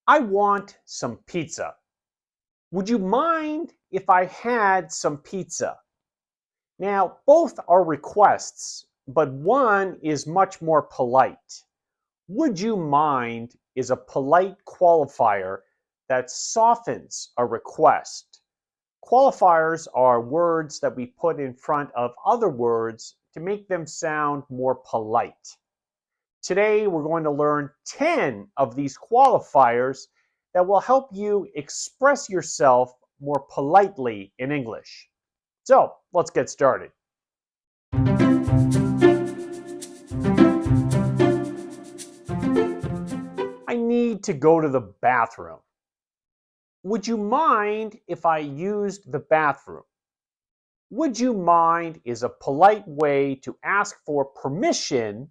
I want some pizza. Would you mind if I had some pizza? Now, both are requests, but one is much more polite. Would you mind is a polite qualifier that softens a request. Qualifiers are words that we put in front of other words to make them sound more polite. Today, we're going to learn 10 of these qualifiers that will help you express yourself more politely in English. So, let's get started. I need to go to the bathroom. Would you mind if I used the bathroom? Would you mind is a polite way to ask for permission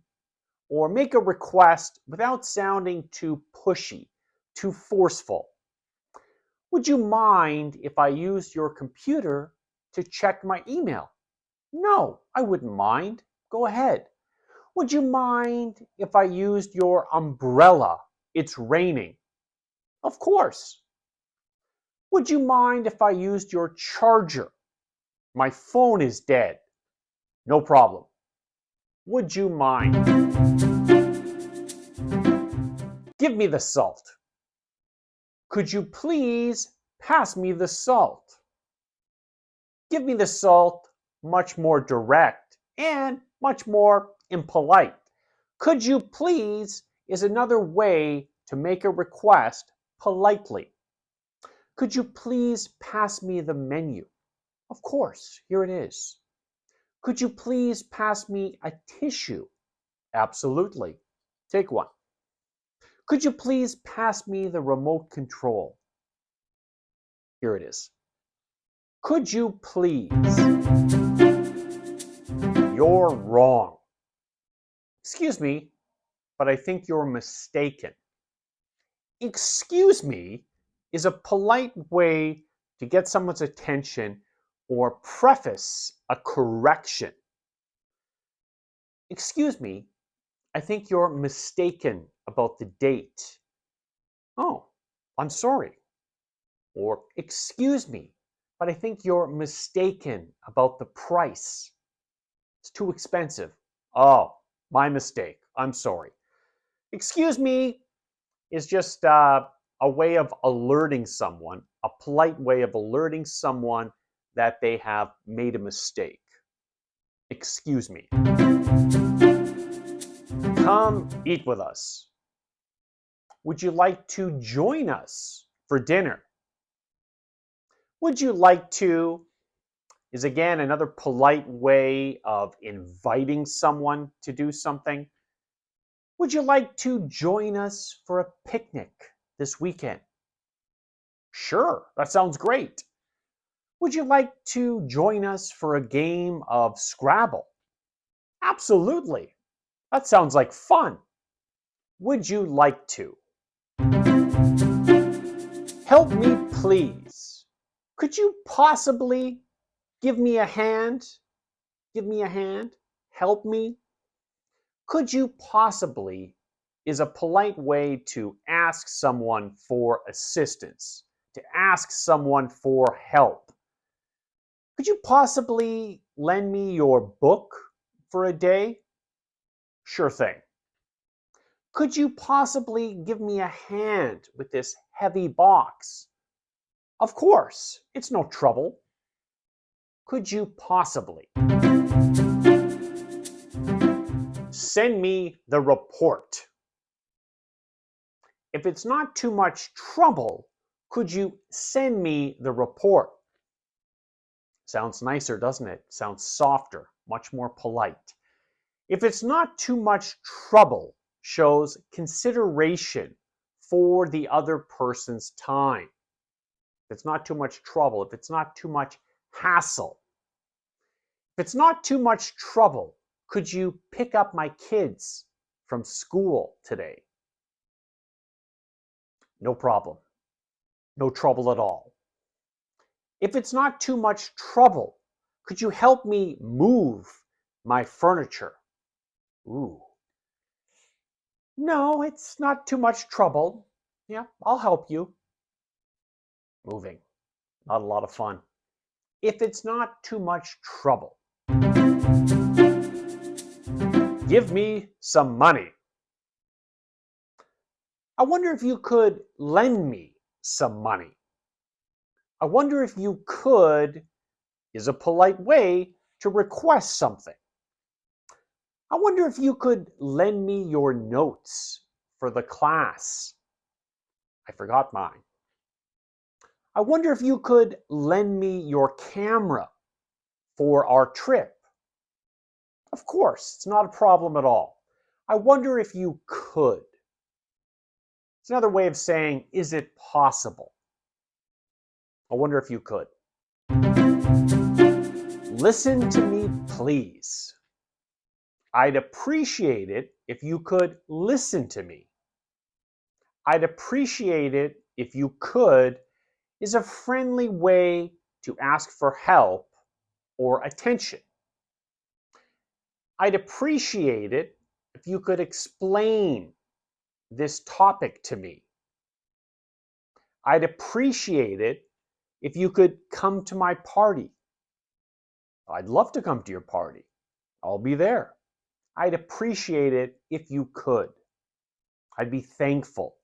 or make a request without sounding too pushy, too forceful. Would you mind if I used your computer to check my email? No, I wouldn't mind. Go ahead. Would you mind if I used your umbrella? It's raining. Of course. Would you mind if I used your charger? My phone is dead. No problem. Would you mind? Give me the salt. Could you please pass me the salt? Give me the salt much more direct and much more impolite. Could you please is another way to make a request politely. Could you please pass me the menu? Of course, here it is. Could you please pass me a tissue? Absolutely. Take one. Could you please pass me the remote control? Here it is. Could you please? You're wrong. Excuse me, but I think you're mistaken. Excuse me is a polite way to get someone's attention or preface a correction. Excuse me, I think you're mistaken about the date. Oh, I'm sorry. Or, excuse me, but I think you're mistaken about the price. It's too expensive. Oh, my mistake. I'm sorry. Excuse me is just a way of alerting someone, a polite way of alerting someone that they have made a mistake. Excuse me. Come eat with us. Would you like to join us for dinner? Would you like to is again another polite way of inviting someone to do something. Would you like to join us for a picnic this weekend? Sure, that sounds great. Would you like to join us for a game of Scrabble? Absolutely. That sounds like fun. Would you like to? Help me, please. Could you possibly give me a hand? Give me a hand? Help me? Could you possibly is a polite way to ask someone for assistance, to ask someone for help. Could you possibly lend me your book for a day? Sure thing. Could you possibly give me a hand with this heavy box? Of course, it's no trouble. Could you possibly? Send me the report. If it's not too much trouble, could you send me the report? Sounds nicer, doesn't it? Sounds softer, much more polite. If it's not too much trouble, shows consideration for the other person's time. If it's not too much trouble, if it's not too much hassle. If it's not too much trouble, could you pick up my kids from school today? No problem. No trouble at all. If it's not too much trouble, could you help me move my furniture? Ooh. No, it's not too much trouble. Yeah, I'll help you. Moving. Not a lot of fun. If it's not too much trouble, give me some money. I wonder if you could lend me some money. I wonder if you could is a polite way to request something. I wonder if you could lend me your notes for the class. I forgot mine. I wonder if you could lend me your camera for our trip. Of course, it's not a problem at all. I wonder if you could. It's another way of saying, is it possible? I wonder if you could. Listen to me, please. I'd appreciate it if you could listen to me. I'd appreciate it if you could is a friendly way to ask for help or attention. I'd appreciate it if you could explain this topic to me. I'd appreciate it if you could come to my party. I'd love to come to your party. I'll be there. I'd appreciate it if you could. I'd be thankful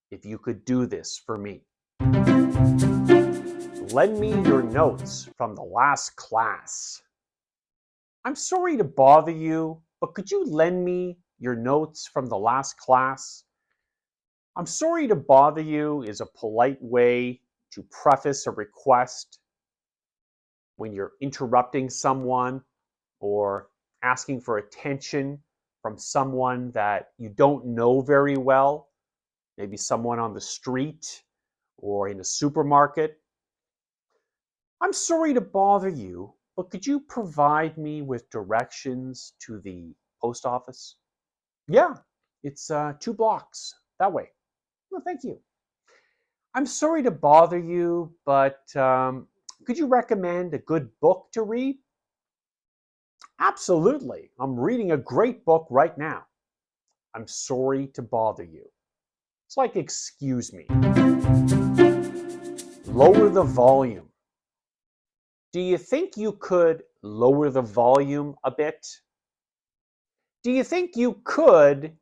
if you could do this for me. Lend me your notes from the last class. I'm sorry to bother you, but could you lend me your notes from the last class? I'm sorry to bother you is a polite way to preface a request when you're interrupting someone or asking for attention from someone that you don't know very well, maybe someone on the street or in a supermarket. I'm sorry to bother you, but could you provide me with directions to the post office? Yeah, it's 2 blocks that way. Well, thank you. I'm sorry to bother you, but could you recommend a good book to read? Absolutely. I'm reading a great book right now. I'm sorry to bother you. It's like, excuse me. Lower the volume. Do you think you could lower the volume a bit? Do you think you could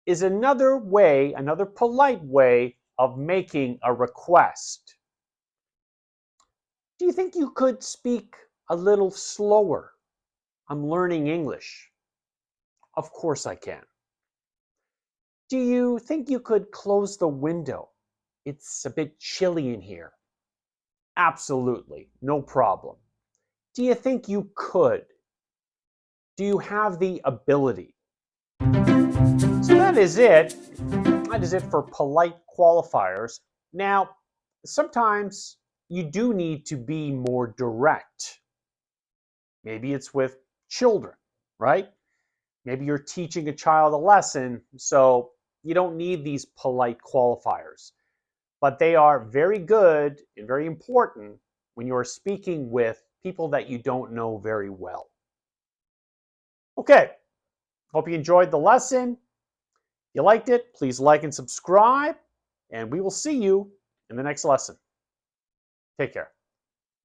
is another way, another polite way of making a request. Do you think you could speak a little slower? I'm learning English. Of course I can. Do you think you could close the window? It's a bit chilly in here. Absolutely, no problem. Do you think you could? Do you have the ability? So that is it. That is it for polite qualifiers. Now, sometimes you do need to be more direct. Maybe it's with children, right? Maybe you're teaching a child a lesson, so you don't need these polite qualifiers. But they are very good and very important when you're speaking with people that you don't know very well. Okay, hope you enjoyed the lesson. If you liked it, please like and subscribe, and we will see you in the next lesson. Take care.